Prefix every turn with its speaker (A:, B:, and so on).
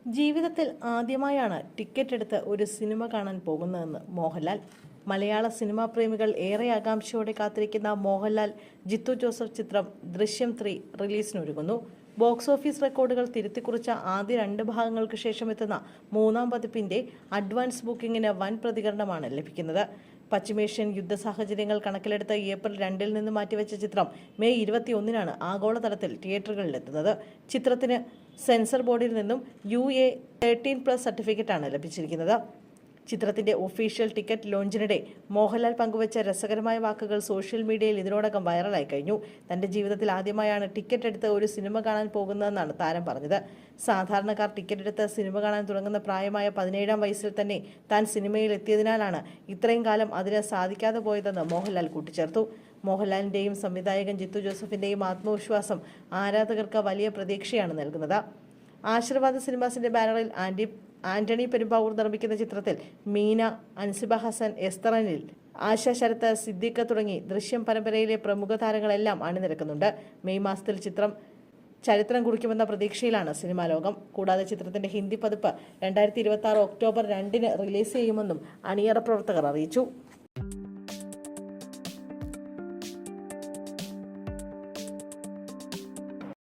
A: ജീവിതത്തിൽ ആദ്യമായാണ് ടിക്കറ്റ് എടുത്ത് ഒരു സിനിമ കാണാൻ പോകുന്നതെന്ന് മോഹൻലാൽ. മലയാള സിനിമാ പ്രേമികൾ ഏറെ ആകാംക്ഷയോടെ കാത്തിരിക്കുന്ന മോഹൻലാൽ ജിത്തു ജോസഫ് ചിത്രം ദൃശ്യം 3 റിലീസിനൊരുങ്ങുന്നു. ബോക്സ് ഓഫീസ് റെക്കോർഡുകൾ തിരുത്തിക്കുറിച്ച ആദ്യ 2 ഭാഗങ്ങൾക്ക് ശേഷം എത്തുന്ന 3-ാം പതിപ്പിന്റെ അഡ്വാൻസ് ബുക്കിംഗിന് വൻ പ്രതികരണമാണ് ലഭിക്കുന്നത്. പശ്ചിമേഷ്യൻ യുദ്ധ സാഹചര്യങ്ങൾ കണക്കിലെടുത്ത് ഏപ്രിൽ 2-ൽ നിന്ന് മാറ്റിവെച്ച ചിത്രം മെയ് 21-നാണ് ആഗോളതലത്തിൽ തിയേറ്ററുകളിലെത്തുന്നത്. ചിത്രത്തിന് സെൻസർ ബോർഡിൽ നിന്നും UA 13+ സർട്ടിഫിക്കറ്റാണ് ലഭിച്ചിരിക്കുന്നത്. ചിത്രത്തിന്റെ ഒഫീഷ്യൽ ടിക്കറ്റ് ലോഞ്ചിനിടെ മോഹൻലാൽ പങ്കുവച്ച രസകരമായ വാക്കുകൾ സോഷ്യൽ മീഡിയയിൽ ഇതിനോടകം വൈറലായി കഴിഞ്ഞു. തന്റെ ജീവിതത്തിൽ ആദ്യമായാണ് ടിക്കറ്റ് എടുത്ത് ഒരു സിനിമ കാണാൻ പോകുന്നതെന്നാണ് താരം പറഞ്ഞത്. സാധാരണക്കാർ ടിക്കറ്റ് എടുത്ത് സിനിമ കാണാൻ തുടങ്ങുന്ന പ്രായമായ 17-ാം വയസ്സിൽ തന്നെ താൻ സിനിമയിൽ എത്തിയതിനാലാണ് ഇത്രയും കാലം അതിന് സാധിക്കാതെ പോയതെന്ന് മോഹൻലാൽ കൂട്ടിച്ചേർത്തു. മോഹൻലാലിന്റെയും സംവിധായകൻ ജിത്തു ജോസഫിന്റെയും ആത്മവിശ്വാസം ആരാധകർക്ക് വലിയ പ്രതീക്ഷയാണ് നൽകുന്നത്. ആശീർവാദ സിനിമാസിന്റെ ബാനറിൽ ആന്റണി പെരുമ്പാവൂർ നിർമ്മിക്കുന്ന ചിത്രത്തിൽ മീന, അൻസിബ ഹസൻ, എസ്തർ അനിൽ, ആശ ശരത്ത്, സിദ്ദിഖ് തുടങ്ങി ദൃശ്യം പരമ്പരയിലെ പ്രമുഖ താരങ്ങളെല്ലാം അണിനിരക്കുന്നുണ്ട്. മെയ് മാസത്തിൽ ചിത്രം ചരിത്രം കുറിക്കുമെന്ന പ്രതീക്ഷയിലാണ് സിനിമാ ലോകം. കൂടാതെ ചിത്രത്തിന്റെ ഹിന്ദി പതിപ്പ് 2026 ഒക്ടോബർ 2-ന് റിലീസ് ചെയ്യുമെന്നും അണിയറ പ്രവർത്തകർ അറിയിച്ചു.